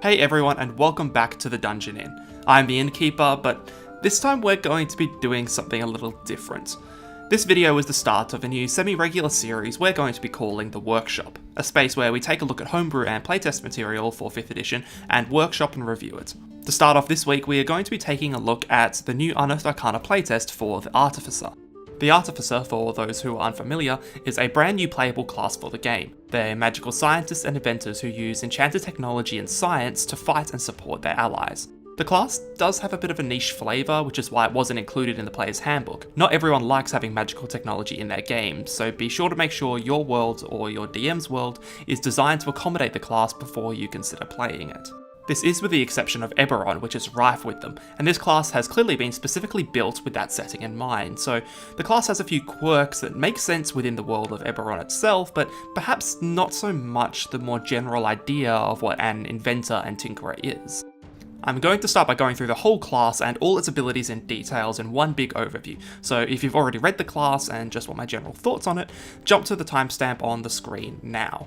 Hey everyone, and welcome back to the Dungeon Inn. I'm the Innkeeper, but this time we're going to be doing something a little different. This video is the start of a new semi-regular series we're going to be calling The Workshop, a space where we take a look at homebrew and playtest material for 5th edition and workshop and review it. To start off this week, we are going to be taking a look at the new Unearthed Arcana playtest for the Artificer. The Artificer, for those who are unfamiliar, is a brand new playable class for the game. They're magical scientists and inventors who use enchanted technology and science to fight and support their allies. The class does have a bit of a niche flavour, which is why it wasn't included in the player's handbook. Not everyone likes having magical technology in their game, so be sure to make sure your world or your DM's world is designed to accommodate the class before you consider playing it. This is with the exception of Eberron, which is rife with them, and this class has clearly been specifically built with that setting in mind, so the class has a few quirks that make sense within the world of Eberron itself, but perhaps not so much the more general idea of what an inventor and tinkerer is. I'm going to start by going through the whole class and all its abilities and details in one big overview, so if you've already read the class and just want my general thoughts on it, jump to the timestamp on the screen now.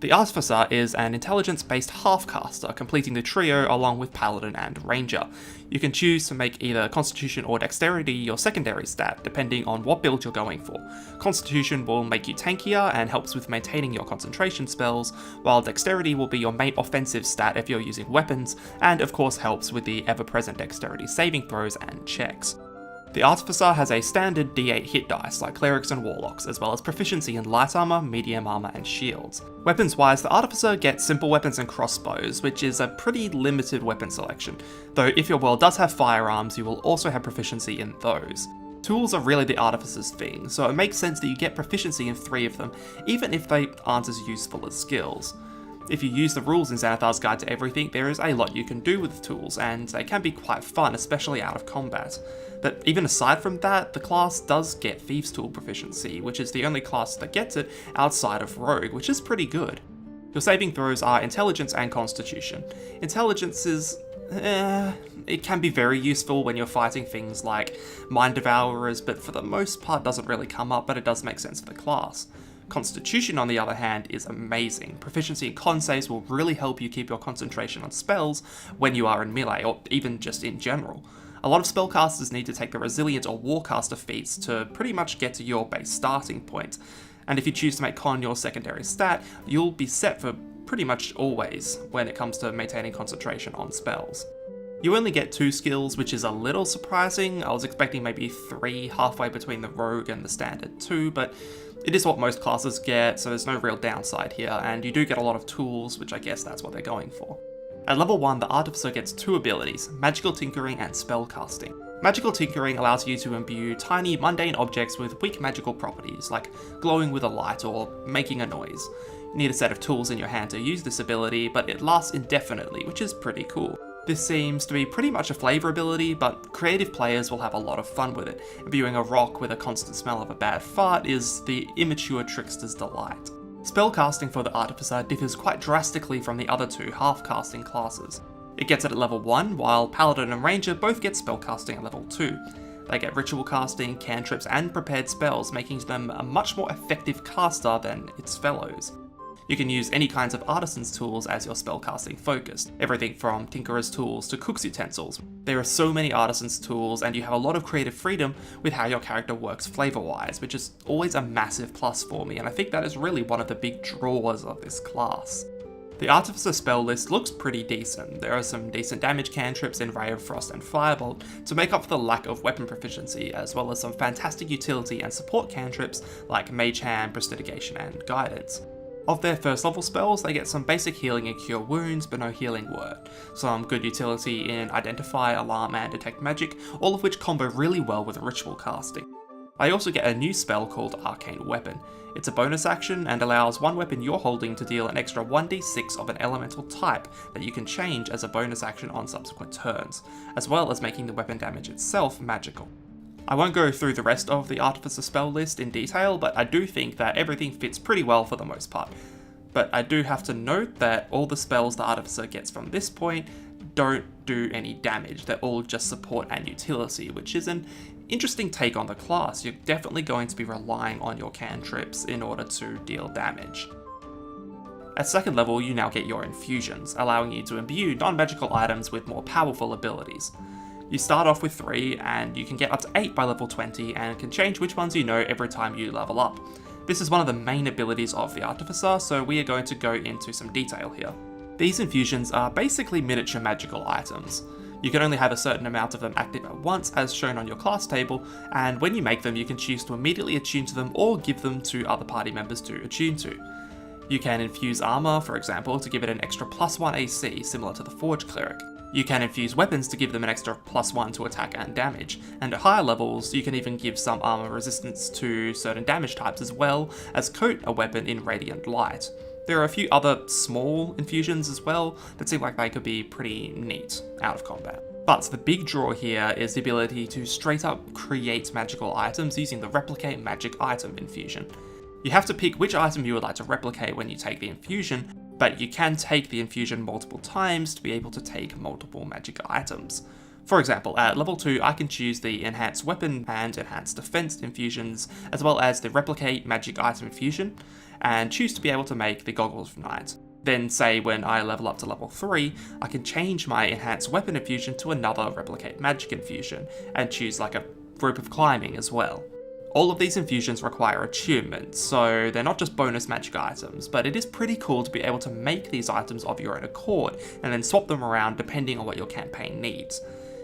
The Artificer is an intelligence-based half-caster, completing the trio along with Paladin and Ranger. You can choose to make either Constitution or Dexterity your secondary stat, depending on what build you're going for. Constitution will make you tankier and helps with maintaining your concentration spells, while Dexterity will be your main offensive stat if you're using weapons, and of course helps with the ever-present Dexterity saving throws and checks. The Artificer has a standard D8 hit dice like Clerics and Warlocks, as well as proficiency in light armor, medium armor, and shields. Weapons-wise, the Artificer gets simple weapons and crossbows, which is a pretty limited weapon selection, though if your world does have firearms, you will also have proficiency in those. Tools are really the Artificer's thing, so it makes sense that you get proficiency in 3 of them, even if they aren't as useful as skills. If you use the rules in Xanathar's Guide to Everything, there is a lot you can do with the tools, and they can be quite fun, especially out of combat. But even aside from that, the class does get Thieves' Tool proficiency, which is the only class that gets it outside of Rogue, which is pretty good. Your saving throws are Intelligence and Constitution. Intelligence is... it can be very useful when you're fighting things like Mind Devourers, but for the most part doesn't really come up, but it does make sense for the class. Constitution, on the other hand, is amazing. Proficiency in con saves will really help you keep your concentration on spells when you are in melee, or even just in general. A lot of spellcasters need to take the Resilient or Warcaster feats to pretty much get to your base starting point, and if you choose to make con your secondary stat, you'll be set for pretty much always when it comes to maintaining concentration on spells. You only get 2 skills, which is a little surprising. I was expecting maybe 3 halfway between the Rogue and the standard 2, but it is what most classes get, so there's no real downside here, and you do get a lot of tools, which I guess that's what they're going for. At level 1, the Artificer gets 2 abilities, Magical Tinkering and Spellcasting. Magical Tinkering allows you to imbue tiny, mundane objects with weak magical properties, like glowing with a light or making a noise. You need a set of tools in your hand to use this ability, but it lasts indefinitely, which is pretty cool. This seems to be pretty much a flavour ability, but creative players will have a lot of fun with it. Imbuing a rock with a constant smell of a bad fart is the immature trickster's delight. Spellcasting for the Artificer differs quite drastically from the other 2 half-casting classes. It gets it at level 1, while Paladin and Ranger both get spellcasting at level 2. They get ritual casting, cantrips, and prepared spells, making them a much more effective caster than its fellows. You can use any kinds of artisan's tools as your spellcasting focus, everything from tinkerer's tools to cook's utensils. There are so many artisan's tools, and you have a lot of creative freedom with how your character works flavour-wise, which is always a massive plus for me, and I think that is really one of the big draws of this class. The Artificer spell list looks pretty decent. There are some decent damage cantrips in Ray of Frost and Firebolt to make up for the lack of weapon proficiency, as well as some fantastic utility and support cantrips like Mage Hand, Prestidigitation, and Guidance. Of their first level spells, they get some basic healing and cure wounds, but no healing word. Some good utility in Identify, Alarm, and Detect Magic, all of which combo really well with ritual casting. I also get a new spell called Arcane Weapon. It's a bonus action and allows one weapon you're holding to deal an extra 1d6 of an elemental type that you can change as a bonus action on subsequent turns, as well as making the weapon damage itself magical. I won't go through the rest of the Artificer spell list in detail, but I do think that everything fits pretty well for the most part. But I do have to note that all the spells the Artificer gets from this point don't do any damage, they're all just support and utility, which is an interesting take on the class. You're definitely going to be relying on your cantrips in order to deal damage. At second level, you now get your Infusions, allowing you to imbue non-magical items with more powerful abilities. You start off with 3, and you can get up to 8 by level 20, and can change which ones you know every time you level up. This is one of the main abilities of the Artificer, so we are going to go into some detail here. These Infusions are basically miniature magical items. You can only have a certain amount of them active at once, as shown on your class table, and when you make them, you can choose to immediately attune to them or give them to other party members to attune to. You can infuse armor, for example, to give it an extra +1 AC, similar to the Forge Cleric. You can infuse weapons to give them an extra +1 to attack and damage, and at higher levels, you can even give some armor resistance to certain damage types, as well as coat a weapon in Radiant Light. There are a few other small infusions as well that seem like they could be pretty neat out of combat. But the big draw here is the ability to straight up create magical items using the Replicate Magic Item infusion. You have to pick which item you would like to replicate when you take the infusion, but you can take the infusion multiple times to be able to take multiple magic items. For example, at level 2, I can choose the Enhanced Weapon and Enhanced Defense infusions, as well as the Replicate Magic Item infusion, and choose to be able to make the Goggles of Night. Then say when I level up to level 3, I can change my Enhanced Weapon infusion to another Replicate Magic infusion, and choose like a Rope of Climbing as well. All of these infusions require attunement, so they're not just bonus magic items, but it is pretty cool to be able to make these items of your own accord, and then swap them around depending on what your campaign needs.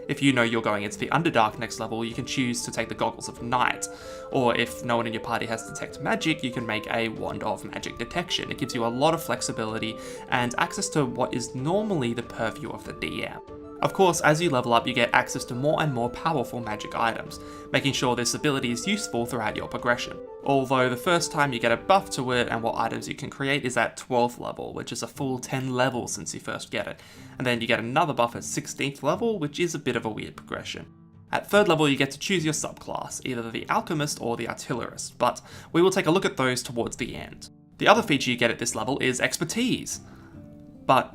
If you know you're going into the Underdark next level, you can choose to take the Goggles of Night, or if no one in your party has Detect Magic, you can make a Wand of Magic Detection. It gives you a lot of flexibility and access to what is normally the purview of the DM. Of course, as you level up, you get access to more and more powerful magic items, making sure this ability is useful throughout your progression. Although the first time you get a buff to it and what items you can create is at 12th level, which is a full 10 levels since you first get it, and then you get another buff at 16th level, which is a bit of a weird progression. At 3rd level, you get to choose your subclass, either the Alchemist or the Artillerist, but we will take a look at those towards the end. The other feature you get at this level is Expertise, but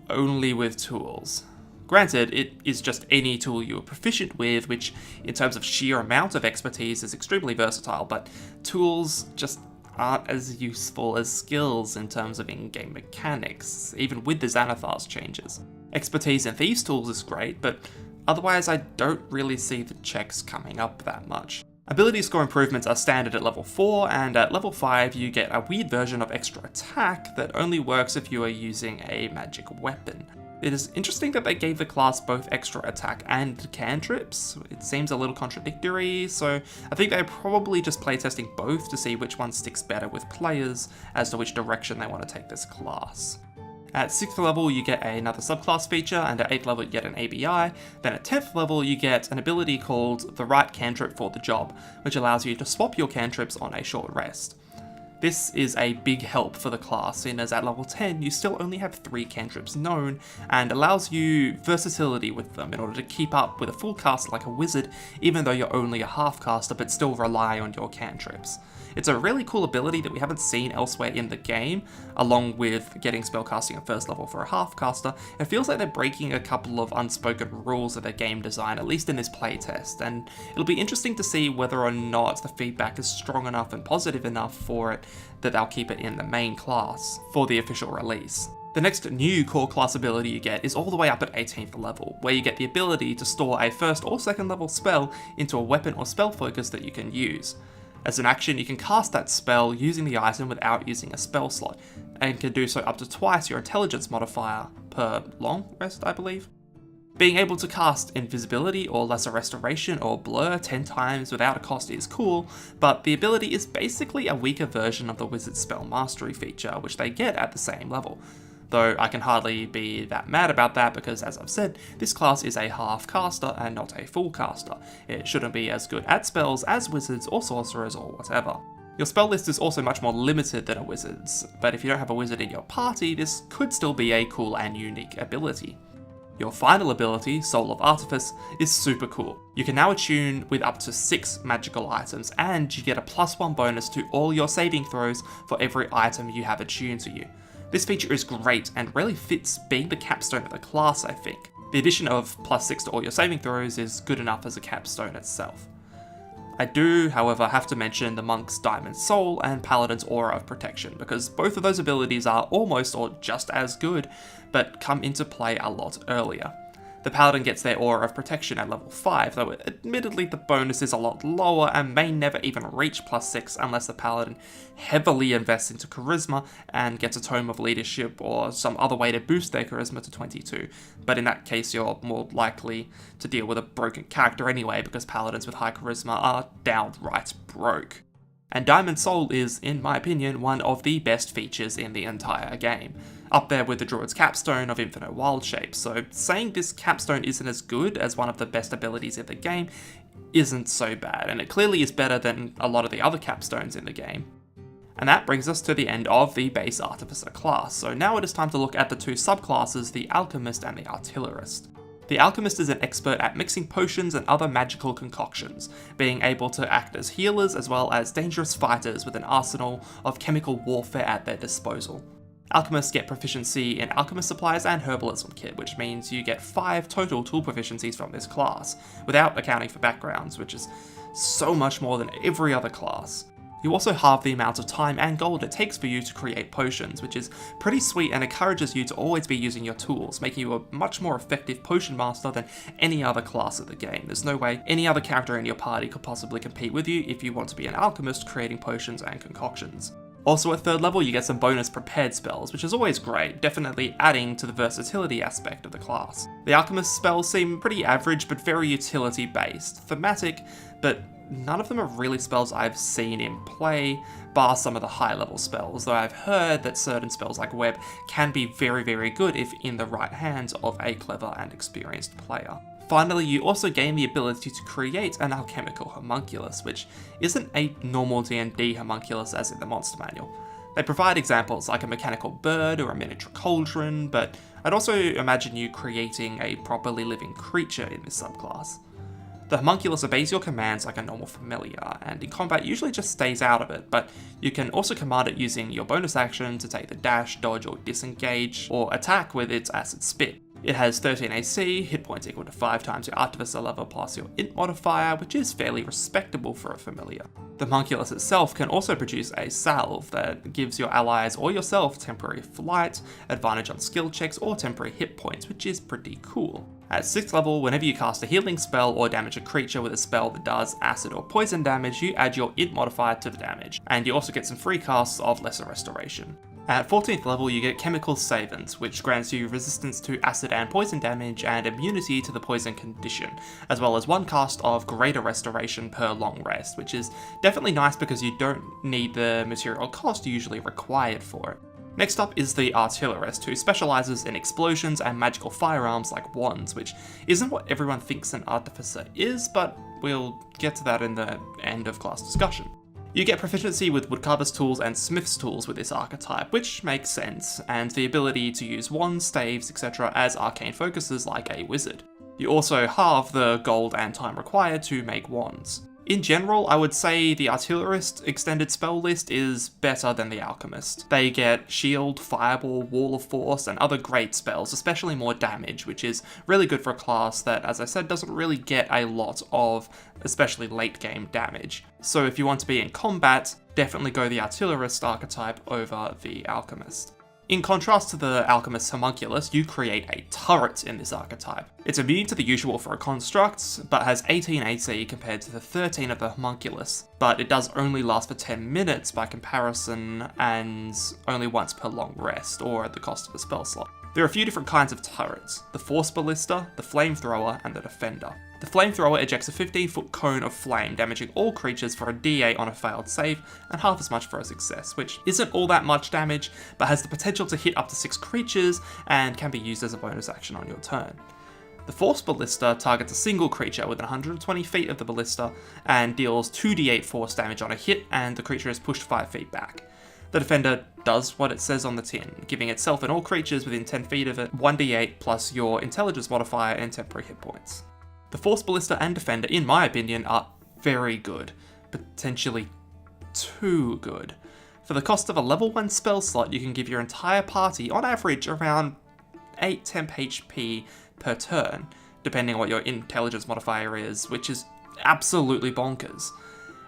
only with tools. Granted, it is just any tool you are proficient with, which in terms of sheer amount of expertise is extremely versatile, but tools just aren't as useful as skills in terms of in-game mechanics, even with the Xanathar's changes. Expertise in Thieves' tools is great, but otherwise I don't really see the checks coming up that much. Ability score improvements are standard at level 4, and at level 5 you get a weird version of extra attack that only works if you are using a magic weapon. It is interesting that they gave the class both extra attack and cantrips. It seems a little contradictory, so I think they're probably just playtesting both to see which one sticks better with players as to which direction they want to take this class. At 6th level you get another subclass feature, and at 8th level you get an ABI, then at 10th level you get an ability called the right cantrip for the job, which allows you to swap your cantrips on a short rest. This is a big help for the class, seeing as at level 10 you still only have 3 cantrips known, and allows you versatility with them in order to keep up with a full caster like a wizard, even though you're only a half caster but still rely on your cantrips. It's a really cool ability that we haven't seen elsewhere in the game, along with getting spellcasting at 1st level for a half caster. It feels like they're breaking a couple of unspoken rules of their game design, at least in this playtest, and it'll be interesting to see whether or not the feedback is strong enough and positive enough for it that they'll keep it in the main class for the official release. The next new core class ability you get is all the way up at 18th level, where you get the ability to store a 1st or 2nd level spell into a weapon or spell focus that you can use. As an action, you can cast that spell using the item without using a spell slot, and can do so up to twice your intelligence modifier per long rest, I believe. Being able to cast Invisibility or Lesser Restoration or Blur 10 times without a cost is cool, but the ability is basically a weaker version of the Wizard's Spell Mastery feature, which they get at the same level. Though I can hardly be that mad about that because, as I've said, this class is a half caster and not a full caster. It shouldn't be as good at spells as wizards or sorcerers or whatever. Your spell list is also much more limited than a wizard's, but if you don't have a wizard in your party, this could still be a cool and unique ability. Your final ability, Soul of Artifice, is super cool. You can now attune with up to 6 magical items, and you get a +1 bonus to all your saving throws for every item you have attuned to you. This feature is great and really fits being the capstone of the class, I think. The addition of +6 to all your saving throws is good enough as a capstone itself. I do, however, have to mention the Monk's Diamond Soul and Paladin's Aura of Protection, because both of those abilities are almost or just as good, but come into play a lot earlier. The Paladin gets their Aura of Protection at level 5, though admittedly the bonus is a lot lower and may never even reach +6 unless the Paladin heavily invests into Charisma and gets a Tome of Leadership or some other way to boost their Charisma to 22, but in that case you're more likely to deal with a broken character anyway, because Paladins with high Charisma are downright broke. And Diamond Soul is, in my opinion, one of the best features in the entire game. Up there with the Druid's Capstone of Infinite Wild Shapes, so saying this capstone isn't as good as one of the best abilities in the game isn't so bad, and it clearly is better than a lot of the other capstones in the game. And that brings us to the end of the base Artificer class, so now it is time to look at the two subclasses, the Alchemist and the Artillerist. The Alchemist is an expert at mixing potions and other magical concoctions, being able to act as healers as well as dangerous fighters with an arsenal of chemical warfare at their disposal. Alchemists get proficiency in alchemist supplies and herbalism kit, which means you get 5 total tool proficiencies from this class, without accounting for backgrounds, which is so much more than every other class. You also halve the amount of time and gold it takes for you to create potions, which is pretty sweet and encourages you to always be using your tools, making you a much more effective potion master than any other class of the game. There's no way any other character in your party could possibly compete with you if you want to be an alchemist creating potions and concoctions. Also at 3rd level you get some bonus prepared spells, which is always great, definitely adding to the versatility aspect of the class. The alchemist spells seem pretty average but very utility based, thematic, but none of them are really spells I've seen in play, bar some of the high level spells, though I've heard that certain spells like Web can be very good if in the right hands of a clever and experienced player. Finally, you also gain the ability to create an alchemical homunculus, which isn't a normal D&D homunculus as in the monster manual. They provide examples like a mechanical bird or a miniature cauldron, but I'd also imagine you creating a properly living creature in this subclass. The homunculus obeys your commands like a normal familiar, and in combat usually just stays out of it, but you can also command it using your bonus action to take the dash, dodge, or disengage, or attack with its acid spit. It has 13 AC, hit points equal to 5 times your Artificer level plus your int modifier, which is fairly respectable for a familiar. The homunculus itself can also produce a salve that gives your allies or yourself temporary flight, advantage on skill checks, or temporary hit points, which is pretty cool. At 6th level, whenever you cast a healing spell or damage a creature with a spell that does acid or poison damage, you add your int modifier to the damage, and you also get some free casts of Lesser Restoration. At 14th level you get Chemical Savant, which grants you resistance to acid and poison damage and immunity to the poison condition, as well as 1 cast of Greater Restoration per long rest, which is definitely nice because you don't need the material cost usually required for it. Next up is the Artillerist, who specialises in explosions and magical firearms like wands, which isn't what everyone thinks an Artificer is, but we'll get to that in the end of class discussion. You get proficiency with woodcarver's tools and smith's tools with this archetype, which makes sense, and the ability to use wands, staves, etc. as arcane focuses like a wizard. You also halve the gold and time required to make wands. In general, I would say the Artillerist extended spell list is better than the Alchemist. They get Shield, Fireball, Wall of Force, and other great spells, especially more damage, which is really good for a class that, as I said, doesn't really get a lot of, especially late game damage. So if you want to be in combat, definitely go the Artillerist archetype over the Alchemist. In contrast to the Alchemist's homunculus, you create a turret in this archetype. It's immune to the usual for a construct, but has 18 AC compared to the 13 of the homunculus, but it does only last for 10 minutes by comparison, and only once per long rest, or at the cost of a spell slot. There are a few different kinds of turrets: the Force Ballista, the Flamethrower, and the Defender. The Flamethrower ejects a 15-foot cone of flame, damaging all creatures for a D8 on a failed save, and half as much for a success, which isn't all that much damage, but has the potential to hit up to 6 creatures, and can be used as a bonus action on your turn. The Force Ballista targets a single creature within 120 feet of the ballista, and deals 2d8 force damage on a hit, and the creature is pushed 5 feet back. The Defender does what it says on the tin, giving itself and all creatures within 10 feet of it 1d8 plus your intelligence modifier and temporary hit points. The Force Ballista and Defender, in my opinion, are very good, potentially too good. For the cost of a level 1 spell slot, you can give your entire party, on average, around 8 temp HP per turn, depending on what your intelligence modifier is, which is absolutely bonkers.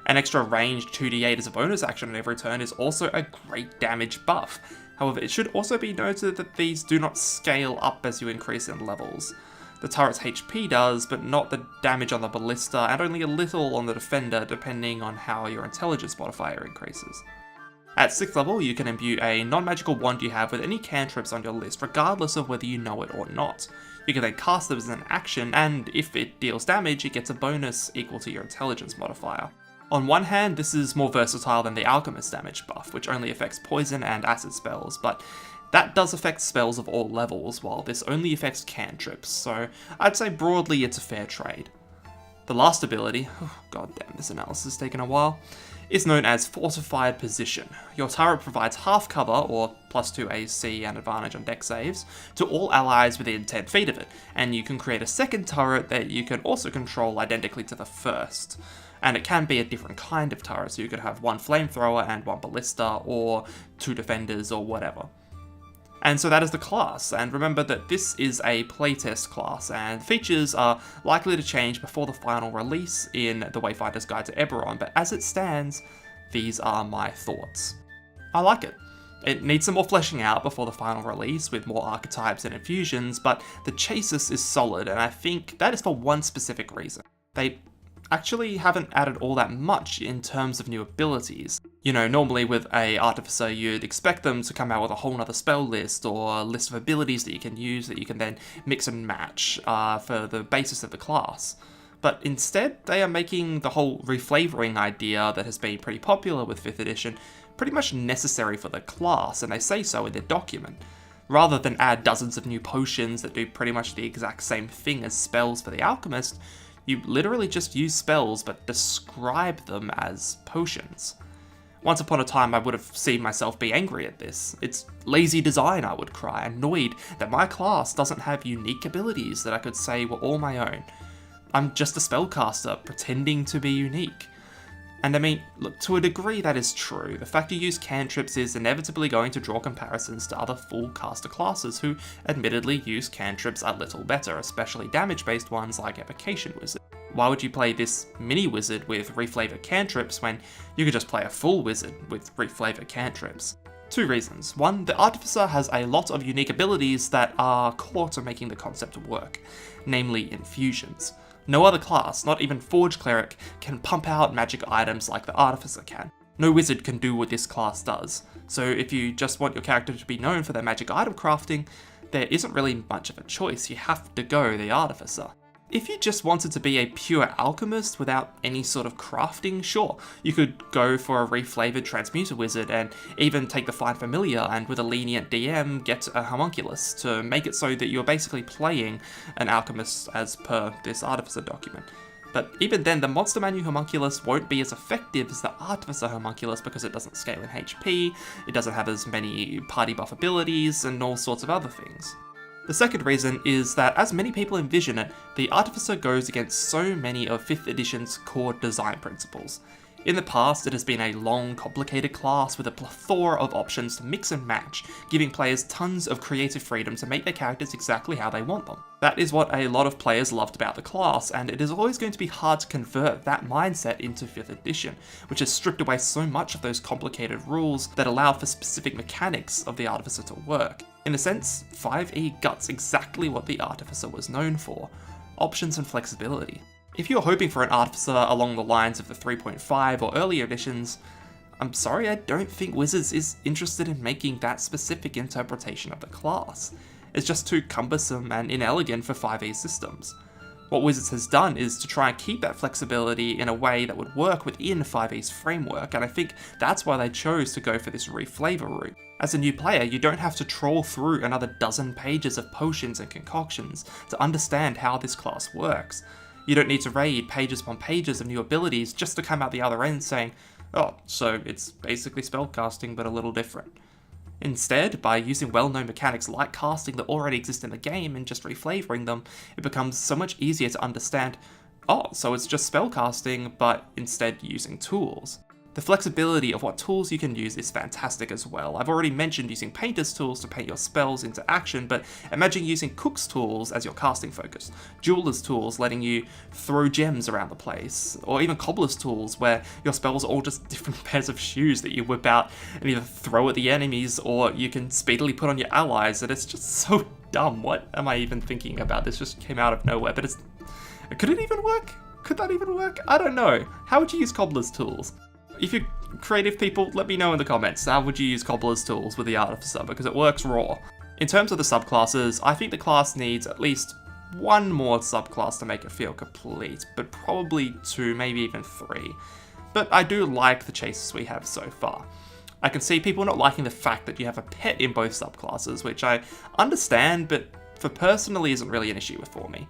An extra ranged 2d8 as a bonus action on every turn is also a great damage buff. However, it should also be noted that these do not scale up as you increase in levels. The turret's HP does, but not the damage on the ballista, and only a little on the defender depending on how your intelligence modifier increases. At 6th level, you can imbue a non-magical wand you have with any cantrips on your list, regardless of whether you know it or not. You can then cast them as an action, and if it deals damage, it gets a bonus equal to your intelligence modifier. On one hand, this is more versatile than the Alchemist damage buff, which only affects poison and acid spells, but that does affect spells of all levels, while this only affects cantrips, so I'd say broadly it's a fair trade. The last ability, goddamn this analysis has taken a while, is known as Fortified Position. Your turret provides half cover, or +2 AC and advantage on deck saves, to all allies within 10 feet of it, and you can create a second turret that you can also control identically to the first. And it can be a different kind of turret, so you could have one flamethrower and one ballista, or 2 defenders, or whatever. And so that is the class, and remember that this is a playtest class, and features are likely to change before the final release in the Wayfinder's Guide to Eberron, but as it stands, these are my thoughts. I like it. It needs some more fleshing out before the final release with more archetypes and infusions, but the chassis is solid, and I think that is for one specific reason. They actually haven't added all that much in terms of new abilities. You know, normally with a Artificer you'd expect them to come out with a whole nother spell list or a list of abilities that you can use that you can then mix and match for the basis of the class. But instead, they are making the whole reflavoring idea that has been pretty popular with 5th edition pretty much necessary for the class, and they say so in their document. Rather than add dozens of new potions that do pretty much the exact same thing as spells for the Alchemist, you literally just use spells but describe them as potions. Once upon a time I would have seen myself be angry at this. It's lazy design, I would cry, annoyed that my class doesn't have unique abilities that I could say were all my own. I'm just a spellcaster pretending to be unique. And I mean, look, to a degree that is true. The fact you use cantrips is inevitably going to draw comparisons to other full caster classes who admittedly use cantrips a little better, especially damage-based ones like Evocation Wizard. Why would you play this mini wizard with reflavored cantrips when you could just play a full wizard with reflavored cantrips? 2 reasons. 1, the Artificer has a lot of unique abilities that are core to making the concept work, namely infusions. No other class, not even Forge Cleric, can pump out magic items like the Artificer can. No wizard can do what this class does, so if you just want your character to be known for their magic item crafting, there isn't really much of a choice, you have to go the Artificer. If you just wanted to be a pure alchemist without any sort of crafting, sure, you could go for a reflavored transmuter wizard and even take the Find Familiar and with a lenient DM get a homunculus to make it so that you're basically playing an alchemist as per this Artificer document. But even then, the Monster Manual Homunculus won't be as effective as the Artificer Homunculus because it doesn't scale in HP, it doesn't have as many party buff abilities, and all sorts of other things. The second reason is that, as many people envision it, the Artificer goes against so many of 5th edition's core design principles. In the past, it has been a long, complicated class with a plethora of options to mix and match, giving players tons of creative freedom to make their characters exactly how they want them. That is what a lot of players loved about the class, and it is always going to be hard to convert that mindset into 5th edition, which has stripped away so much of those complicated rules that allow for specific mechanics of the Artificer to work. In a sense, 5e guts exactly what the Artificer was known for: options and flexibility. If you're hoping for an Artificer along the lines of the 3.5 or earlier editions, I'm sorry, I don't think Wizards is interested in making that specific interpretation of the class. It's just too cumbersome and inelegant for 5e systems. What Wizards has done is to try and keep that flexibility in a way that would work within 5e's framework, and I think that's why they chose to go for this reflavor route. As a new player, you don't have to troll through another dozen pages of potions and concoctions to understand how this class works. You don't need to raid pages upon pages of new abilities just to come out the other end saying, oh, so it's basically spellcasting but a little different. Instead, by using well-known mechanics like casting that already exist in the game and just reflavoring them, it becomes so much easier to understand, oh, so it's just spellcasting, but instead using tools. The flexibility of what tools you can use is fantastic as well. I've already mentioned using Painter's tools to paint your spells into action, but imagine using Cook's tools as your casting focus, Jeweler's tools letting you throw gems around the place, or even Cobbler's tools where your spells are all just different pairs of shoes that you whip out and either throw at the enemies or you can speedily put on your allies, and it's just so dumb. What am I even thinking about? This just came out of nowhere, but could it even work? Could that even work? I don't know. How would you use Cobbler's tools? If you're creative people, let me know in the comments, how would you use Cobbler's tools with the Artificer, because it works raw. In terms of the subclasses, I think the class needs at least one more subclass to make it feel complete, but probably 2, maybe even 3. But I do like the chases we have so far. I can see people not liking the fact that you have a pet in both subclasses, which I understand, but for personally isn't really an issue for me.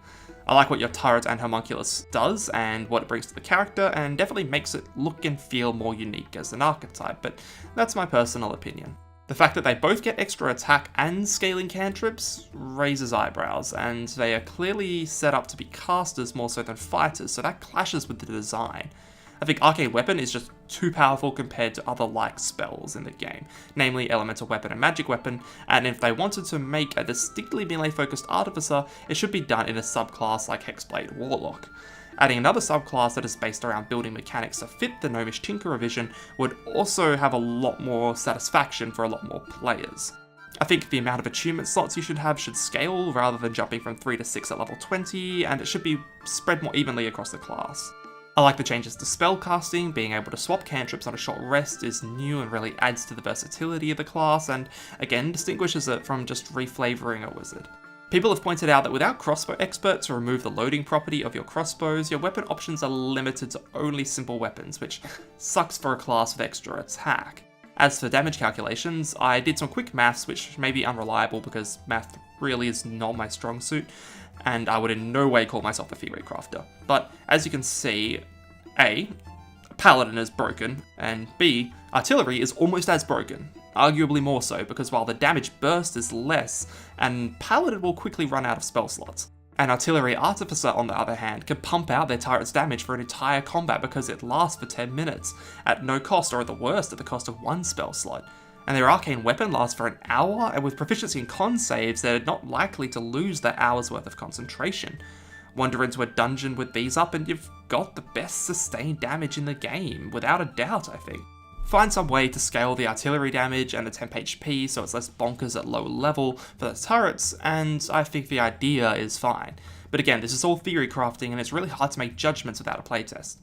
I like what your turret and homunculus does and what it brings to the character, and definitely makes it look and feel more unique as an archetype, but that's my personal opinion. The fact that they both get extra attack and scaling cantrips raises eyebrows, and they are clearly set up to be casters more so than fighters, so that clashes with the design. I think Arcane Weapon is just too powerful compared to other like spells in the game, namely Elemental Weapon and Magic Weapon, and if they wanted to make a distinctly melee focused Artificer, it should be done in a subclass like Hexblade Warlock. Adding another subclass that is based around building mechanics to fit the Gnomish Tinkerer vision would also have a lot more satisfaction for a lot more players. I think the amount of achievement slots you should have should scale rather than jumping from 3 to 6 at level 20, and it should be spread more evenly across the class. I like the changes to spellcasting. Being able to swap cantrips on a short rest is new and really adds to the versatility of the class, and again distinguishes it from just reflavoring a wizard. People have pointed out that without Crossbow Expert to remove the loading property of your crossbows, your weapon options are limited to only simple weapons, which sucks for a class with extra attack. As for damage calculations, I did some quick maths, which may be unreliable because math really is not my strong suit, and I would in no way call myself a theory crafter. But as you can see, A, Paladin is broken, and B, Artillery is almost as broken. Arguably more so, because while the damage burst is less, and Paladin will quickly run out of spell slots. An Artillery Artificer, on the other hand, can pump out their turret's damage for an entire combat because it lasts for 10 minutes, at no cost, or at the worst, at the cost of 1 spell slot. And their Arcane Weapon lasts for an hour, and with proficiency in con saves, they're not likely to lose that hour's worth of concentration. Wander into a dungeon with these up and you've got the best sustained damage in the game, without a doubt, I think. Find some way to scale the artillery damage and the temp HP so it's less bonkers at low level for the turrets, and I think the idea is fine. But again, this is all theory crafting and it's really hard to make judgments without a playtest.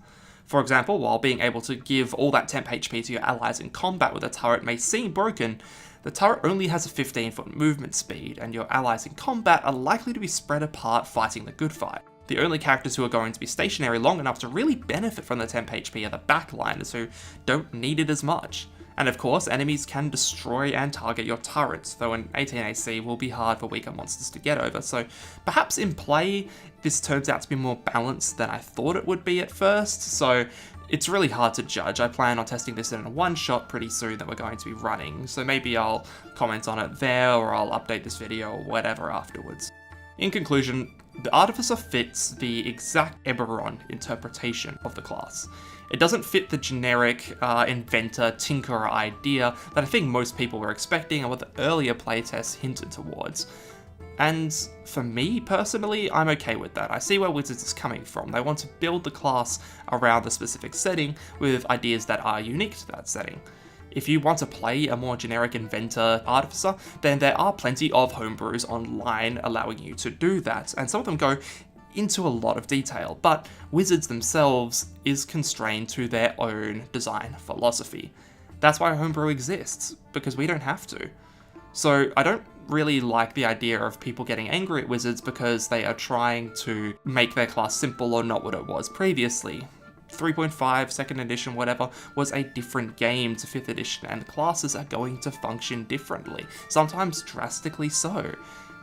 For example, while being able to give all that temp HP to your allies in combat with a turret may seem broken, the turret only has a 15-foot movement speed, and your allies in combat are likely to be spread apart fighting the good fight. The only characters who are going to be stationary long enough to really benefit from the temp HP are the backliners who don't need it as much. And of course, enemies can destroy and target your turrets, though an 18 AC will be hard for weaker monsters to get over, so perhaps in play, this turns out to be more balanced than I thought it would be at first, so it's really hard to judge. I plan on testing this in a one-shot pretty soon that we're going to be running, so maybe I'll comment on it there, or I'll update this video or whatever afterwards. In conclusion, the Artificer fits the exact Eberron interpretation of the class. It doesn't fit the generic inventor, tinkerer idea that I think most people were expecting and what the earlier playtests hinted towards. And for me, personally, I'm okay with that. I see where Wizards is coming from. They want to build the class around the specific setting with ideas that are unique to that setting. If you want to play a more generic inventor artificer, then there are plenty of homebrews online allowing you to do that, and some of them go into a lot of detail, but Wizards themselves is constrained to their own design philosophy. That's why homebrew exists, because we don't have to. So I don't really like the idea of people getting angry at Wizards because they are trying to make their class simple or not what it was previously. 3.5, 2nd edition, whatever, was a different game to 5th edition, and classes are going to function differently, sometimes drastically so.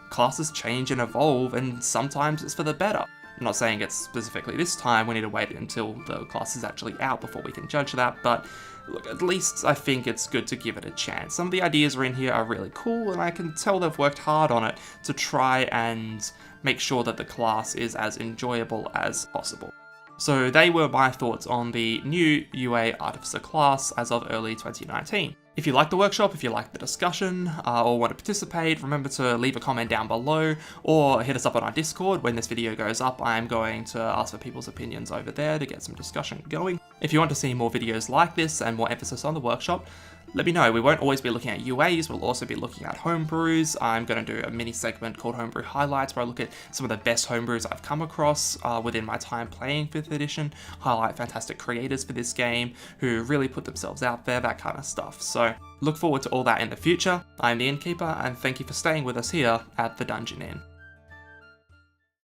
Classes change and evolve, and sometimes it's for the better. I'm not saying it's specifically this time, we need to wait until the class is actually out before we can judge that, but look, at least I think it's good to give it a chance. Some of the ideas in here are really cool, and I can tell they've worked hard on it to try and make sure that the class is as enjoyable as possible. So they were my thoughts on the new UA Artificer class as of early 2019. If you like the workshop, if you like the discussion, or want to participate, remember to leave a comment down below, or hit us up on our Discord. When this video goes up, I am going to ask for people's opinions over there to get some discussion going. If you want to see more videos like this and more emphasis on the workshop, let me know. We won't always be looking at UAs, we'll also be looking at homebrews. I'm going to do a mini segment called Homebrew Highlights, where I look at some of the best homebrews I've come across within my time playing 5th edition, highlight fantastic creators for this game who really put themselves out there, that kind of stuff. So look forward to all that in the future. I'm the Innkeeper, and thank you for staying with us here at the Dungeon Inn.